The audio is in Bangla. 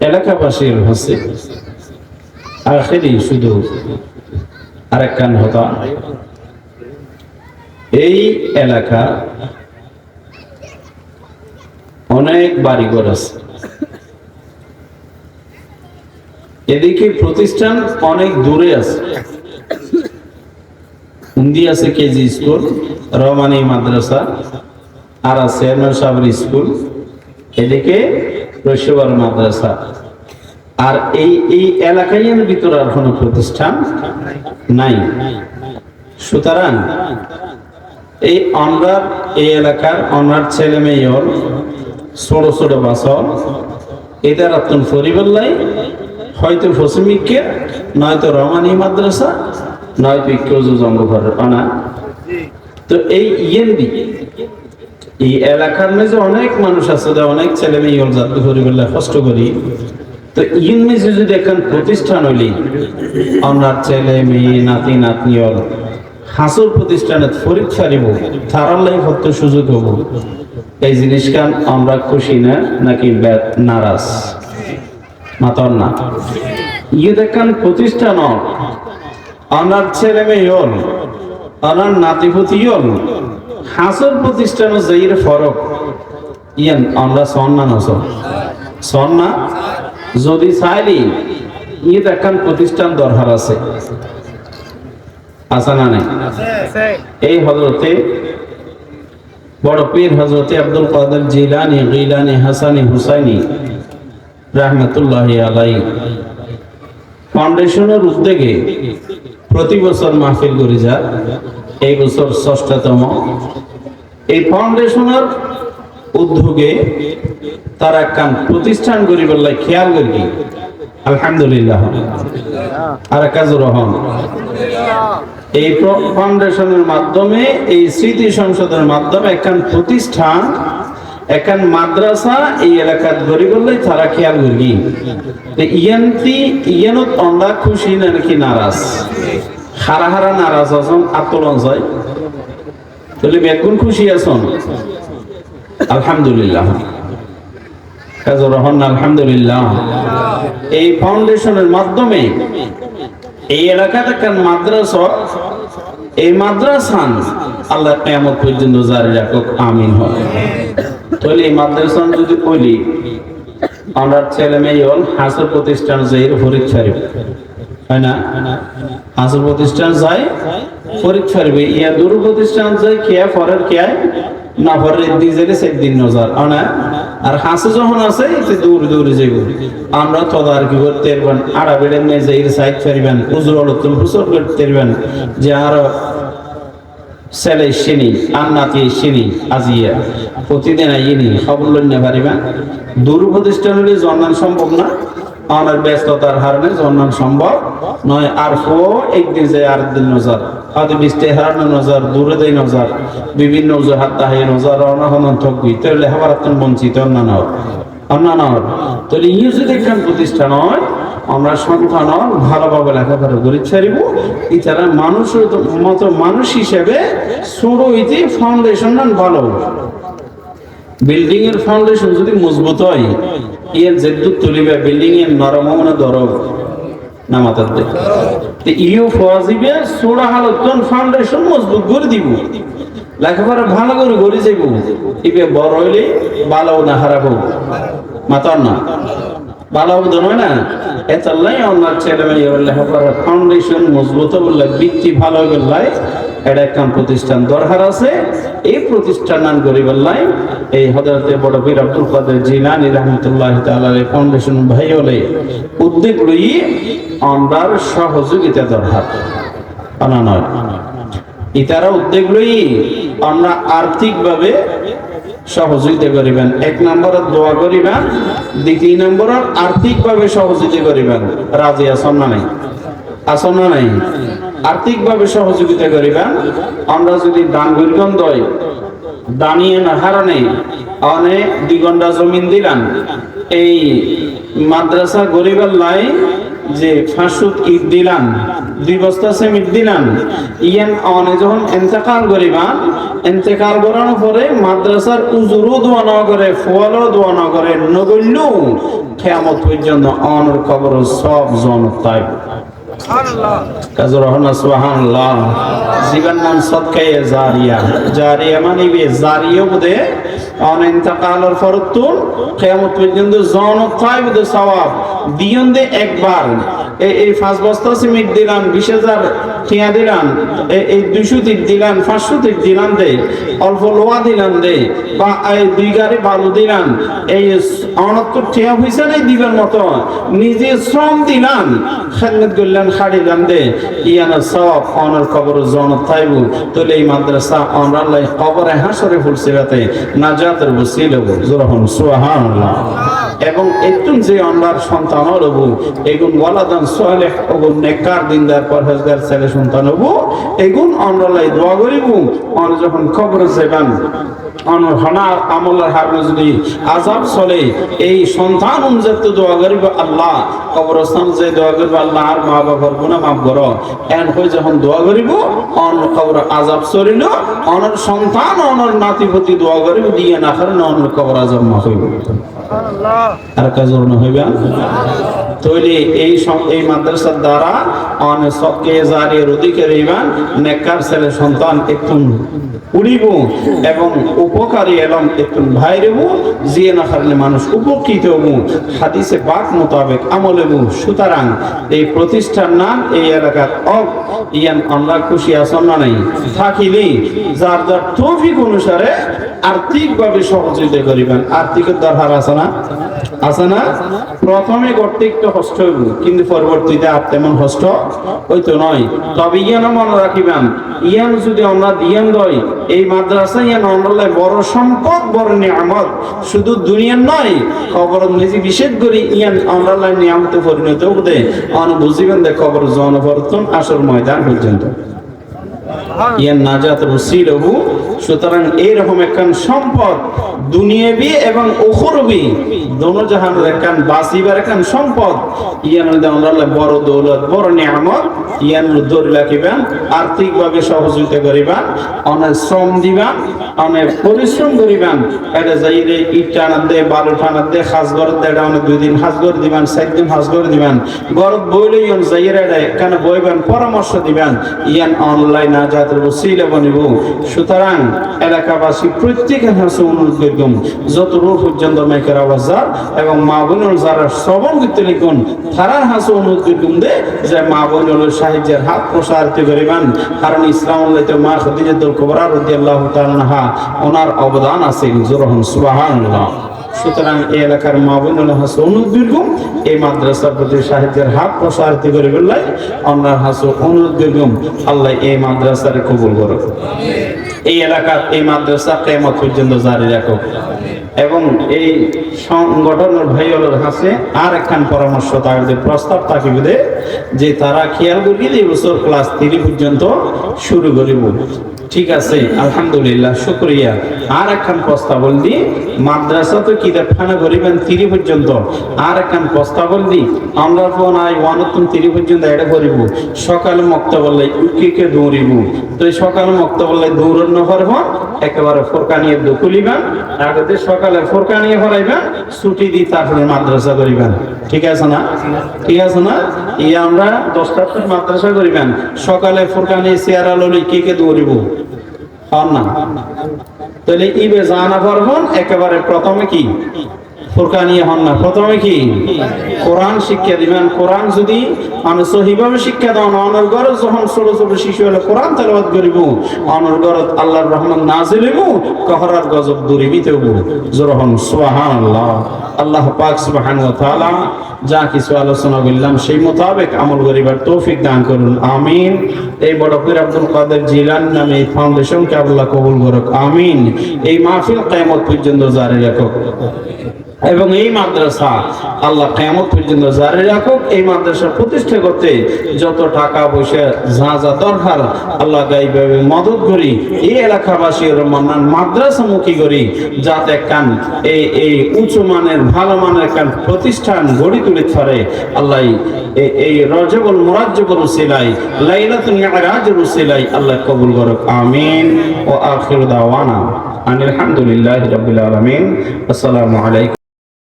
এলাকাবাসীর হচ্ছে আখেরি শুধু আরেকখান হতা এই এলাকা অনেক বাড়িঘর আছে, এদিকে প্রতিষ্ঠান অনেক দূরে আছে। হিন্দি আছে কেজি স্কুল, রহমানি মাদ্রাসা, আর আছে সাবরি স্কুল, এদিকে রশিবার মাদ্রাসা। আর এই এলাকায় ভিতরে আর কোনো প্রতিষ্ঠান নাই। সুতরাং এই অনরার এই এলাকার অনরার ছেলে মেয়ে ছোট ছোট বাসল এদের আত্মন পরিবার হয়তো ফসমিককে, নয়তো রহমানি মাদ্রাসা, নয়তো কেউ জন্ম করে আনা। তো এই এই এলাকার মেঝে অনেক মানুষ আছে, অনেক ছেলে মেয়ে জাতি পরিবার কষ্ট করি। তো ইন মেঝে যদি এখন প্রতিষ্ঠান হইলি আমার ছেলে মেয়ে নাতি নাতনি হাসুর প্রতিষ্ঠানে ফরিদ ছাড়িব, তারার লাই হতে সুযোগ হব। এই জিনিসখান আমরা খুশি না নাকি নারাজ? মাতর না ইয়ে দেখান প্রতিষ্ঠান আমার ছেলে মেয়ে আমার নাতিপতি হাসুর প্রতিষ্ঠানে যাই ফরক ইয়ান আমরা সন্না নসল সন্না যদি চাইলি ইয়ে দেখান প্রতিষ্ঠান দরকার আছে, আসা না নাই? এই হযরতে বড় পীর হযরতে আব্দুল কাদের জিলানী গিলানী হাসানী হুসাইনী রাহমাতুল্লাহি আলাইহি ফাউন্ডেশনের উদ্যোগে প্রতি বছর মাহফিল করে যায়। এই বছর ৬ষ্ঠতম। এই ফাউন্ডেশনের উদ্যোগে তারা কান প্রতিষ্ঠান গরিবের লাই খেয়াল করি। আলহামদুলিল্লাহ। আর কাজ রহম এই ফাউন্ডেশনের মাধ্যমে, এই স্মৃতি সংসদের মাধ্যমে একখান প্রতিষ্ঠান, একখান মাদ্রাসা এই এলাকার গরিবলাই তারা খেয়াল করি। ইয়ানত আমরা খুশি না নাকি নারাজ? হারা হারা নারাজ আছেন, আত্মলন যায় তাহলে বেগুন খুশি আছেন? আলহামদুলিল্লাহ। কাজ রহমান আলহামদুলিল্লাহ। এই ফাউন্ডেশনের মাধ্যমে এই এলাকাতে একখান মাদ্রাসা, এই মাদ্রাসান আল্লাহ কিয়ামত পর্যন্ত জারি রাখুক, আমিন হয়। তাহলে এই মাদ্রাসা যদি বলি আমরা ছেলে মেয়ে হাসর প্রতিষ্ঠান যাই ফরিদ শরীফ, হয় না? হাসর প্রতিষ্ঠান যাই ফরিদ শরীফ, ইয়া দূর প্রতিষ্ঠান যাই খেয়া ফরের খেয়ায় না ফরের দিন সেদিন নজর আনা। আর হাসে যখন আছে এতে দূর দূর যাইব, আমরা তদারকি করতে পারবেন, আড়া বেড়ে নিয়ে যাই সাইড ফেরবেন, উজুর প্রচার করতে পারবেন যে আরো ছেলে শিনি আন্নাতি শিনি আজিয়া প্রতিদিন আইনি খবর লইনে পারিবেন। দূর প্রতিষ্ঠান হলে জন্মান সম্ভব না, আমার ব্যস্ততার হারণে জন্মান সম্ভব নয়। আর একদিন যায় আর দিন নজর, হয়তো বৃষ্টি হারানো নজর, দূরে দেয় নজর, বিভিন্ন অজুহাত তাহে নজর অনহন থকবি, তাহলে হাবারাতন বঞ্চিত অন্যান্য। তাহলে ইয়ে যদি একখান প্রতিষ্ঠান হয়, আমরা সন্তান ভালোভাবে লেখাপড়া করে ছাড়িব। এছাড়া মানুষের মতো মানুষ হিসেবে শুরু হইতে ফাউন্ডেশন ভালো। বিল্ডিং এর ফাউন্ডেশন যদি মজবুত হয়, এর জেদ্দুত তুলিবে বিল্ডিং এর নরম মনে দরব নামাতার দেখে ইউ ফজিবে সোড়া হালতন ফাউন্ডেশন মজবুত করে দিব, লেখাপড়া ভালো করে গড়ে যাইব। ইবে বড় হইলে ভালো না খারাপ হোক, মাতার না ভালো হবে নয় না। এতাল্লাই আমার ছেলে মেয়ে লেখাপড়া ফাউন্ডেশন মজবুত বললে, বৃত্তি ভালো বললাই, এটা একটা প্রতিষ্ঠান দরকার আছে। এই প্রতিষ্ঠান নাম গরিবাল্লাই এই হযরতে বড় পীর আব্দুল কাদের জিলানী রাহমাতুল্লাহি তাআলা ফাউন্ডেশন ভাই হলে উদ্যোগ লই আমরার সহযোগিতা দরকার আনা নয়। ইতারা উদ্যোগ লই আমরা আর্থিকভাবে সহযোগিতা করিবেন। ১ নম্বরে দোয়া করিবেন, ২ নম্বরে আর্থিকভাবে সহযোগিতা করিবেন। রাজি আছেন না নাই? আছেন না নাই? আর্থিকভাবে সহযোগিতা করিবেন। আমরা যদি দান গরিবন দয় দানিয়ে না হারানে অনেক ২ ঘন্টা জমিন দিলাম, এই মাদ্রাসা গরিবের লাই যে 500 ইট দিলাম 2 বস্তা সিমেন্ট দিলাম ইয়ান অনে যখন ইন্তেকাল করিবান ইন্তেকাল করানোর পরে মাদ্রাসার উজুরও দোয়া না করে ফলও দোয়া না করে নগল্য কিয়ামত পর্যন্ত অনর কবর সব জনত তাই সুবহানাল্লাহ কাজী রহনা সুবহানাল্লাহ জীবন নাম সদকায়ে জারিয়া জারিয়া মানে বে জারিয়া বদে অন ইন্তেকালের ফরতুন কিয়ামত পর্যন্ত জনত তাই বদে সওয়াব দিয়ন দে একবার এই 5 বস্তা সিমেন্ট দিলাম 20,000 টিয়া দিলাম এই 200 টিপ দিলাম 500 টিপ দিলাম দে অল্প লোহা দিলাম দে বা এই 2 গাড়ি বালু দিলাম এই অনত্ব টিয়া হইছে না দিবার মতো নিজে শ্রম দিলাম খেদমত করলেন খাড়িলাম দে ইয়ানা সব অনর কবর জনত তাইবু তোলে এই মাদ্রাসা অনরাল্লাহ কবরে হাসরে ফুলসিরাতে নাজাতের ওসিলা জোরহন সুবহানাল্লাহ এবং এতুন যে আল্লাহর সন্তান হবো এগুন ওয়ালাদান সালেহ ওগুন নেককার দিনদার পরহেজগার ছেলে সন্তান হবো এগুন আল্লাহই দোয়া করিব অন যখন কবরে যাবেন অনর হনা আমলের হারনে যদি আযাব চলে এই সন্তান অনুযায়ী দোয়া করিব আল্লাহ কবরস্থান যে দোয়া করিব আল্লাহ আর মা বাবার গুনাহ মাফ করো এন হই যখন দোয়া করিব অন কবর আযাব চলিল অনর সন্তান অনর নাতিপতি দোয়া করিব দিয়ে না কারণ অনর কবর আযাব মাফ হইব সুবহানাল্লাহ আর কাজও না হইবে তইলে এই মাদ্রাসার দ্বারা অনে সদকায়ে জারিয়ার অধিকারী হইবেন নেককার ছেলে সন্তান একটু উড়িব এবং উপকারী এবং একটু ভাইরেব জিয়ে না কারণে মানুষ উপকৃত হব হাদিসে পাক মোতাবেক আমল হব সুতরাং এই প্রতিষ্ঠান নাম এই এলাকার ইয়ান আমরা খুশি আছেন না নাই থাকিলে যার যার তৌফিক অনুসারে আর্থিকভাবে সহযোগিতা করিবেন আর্থিকের দরকার আছে না প্রথমে করতে একটু কষ্ট হইব কিন্তু পরবর্তীতে আর তেমন কষ্ট হইতো নয় তবে ইয়ান মনে রাখিবেন ইয়ান যদি আমরা দিয়ান দই এই মাদ্রাসা ইয়ান আমরা বড় সম্পদ বড় নিয়ামত শুধু দুনিয়ার নয় কবর নিজে বিশেষ করে ইয়ান আমরা নিয়ামতে পরিণত হতে বুঝিবেন যে কবর জনবর্তন আসল ময়দান পর্যন্ত ইয়ান নাজাতের ওসিলা হবু সুতরাং এইরকম একখান সম্পদ দুনিয়াবি এবং উখরবি দোনো জাহানের একখান বাঁচিবার একখান সম্পদ ইয়ান আল্লাহ বড় দৌলত বড় নিয়ামত ইয়ান ধরে রাখিবেন আর্থিকভাবে সহযোগিতা করিবেন অনেক শ্রম দিবেন অনেক পরিশ্রম করিবেন এটা যাইরে ইট টানার দে বালু টানার দে খাস গরত দে এটা অনেক 2 দিন খাস গর দিবেন 4 দিন খাস গর দিবেন গরত বইলে ইয়ান যাইরে এটা কেন বইবেন পরামর্শ দিবেন ইয়ান অনলাইন নাজাতের ওসিলা বনিব সুতরাং এলাকাবাসী প্রত্যেকের কাছে অনুরোধ করলাম যত রূপ পর্যন্ত মাইকের আওয়াজ এবং মা বোনের যারা শ্রবণ করতে লিখুন তারার কাছে অনুরোধ করলাম দে যে মা বোনের সাহায্যের হাত প্রসারিত করিবেন কারণ ইসলাম আল্লাহতে মা খাদিজাতুল কুবরা রাদিয়াল্লাহু তাআলা আনহা ওনার অবদান আছে জোরহন সুবহানাল্লাহ সুতরাং এই এলাকার মা বোনের কাছে অনুরোধ করলাম এই মাদ্রাসার প্রতি সাহায্যের হাত প্রসারিত করিবেন লাই ওনার কাছে অনুরোধ করলাম আল্লাহ এই মাদ্রাসারে কবুল করুক এই এলাকার এই মাদ্রাসা কিয়ামত পর্যন্ত জারি রাখুক এবং এই সংগঠনের ভাইয়ের কাছে আর একখান পরামর্শ তাদের প্রস্তাব থাকিবে যে তারা খেয়াল করি এই বছর ক্লাস 3 পর্যন্ত শুরু করিব ঠিক আছে আলহামদুলিল্লাহ শুকরিয়া আর একখান প্রস্তাবল দি মাদ্রাসা তো কিতাবখানা করিবেন 3 পর্যন্ত আর একখান প্রস্তাবল দি আমরা ফোন আই 1 পর্যন্ত এটা করিব সকালে মক্তবলে উকিকে দৌড়িব তো এই সকালে মক্তবলে দৌড়ানো করব একেবারে ফরকানিয়ে দকুলিবেন আগে সকালে ফরকানিয়ে পড়াইবেন ছুটি দি তারপরে মাদ্রাসা করিবেন ঠিক আছে না এই আমরা 10টা মাদ্রাসা করিবেন সকালে ফরকানিয়ে সিয়ারা ললি কে দৌড়িব না তাহলে ইবে জানা পারবেন একেবারে প্রথমে কি ফুরকানিয়া হন না প্রথমে কি কোরআন শিক্ষা দিবেন কোরআন যদি আমি সহিভাবে শিক্ষা দেন অনর্গর যখন ছোট ছোট শিশু হলে কোরআন তেলাওয়াত করিব অনর্গর আল্লাহর রহমত নাজিল হইব কহরার গজব দূরীভূত হইব জোরহন সুবহানাল্লাহ আল্লাহ পাক সুবহানাহু ওয়া তাআলা যা কিছু আলোচনা করলাম সেই মোতাবেক আমল করিবার তৌফিক দান করুন আমিন এই বড় পীর আব্দুল কাদের জিলানী নামে এই ফাউন্ডেশনকে আল্লাহ কবুল করুক আমিন এই মাহফিল কিয়ামত পর্যন্ত জারি রাখুক এবং এই মাদ্রাসা আল্লাহ কিয়ামত পর্যন্ত জারি রাখুক। এই মাদ্রাসা প্রতিষ্ঠা করতে যত টাকা পয়সা যা যা দরকার আল্লাহ গাইবে মদত করি, এই এলাকাবাসীর মাদ্রাসামুখী করি, যাতে কান এই উঁচু মানের ভালো মানের কান প্রতিষ্ঠান গড়ি তুলে পারে। আল্লাহ এই রজবুল মুরাজ্জবুল উসিলাই লাইলাতুল মিরাজুল উসিলাই আল্লাহ কবুল করুক। আমিন। ওয়া আখিরু দাওয়ানা আনিল হামদুলিল্লাহি রাব্বিল আলামিন। আসসালামু আলাইকুম।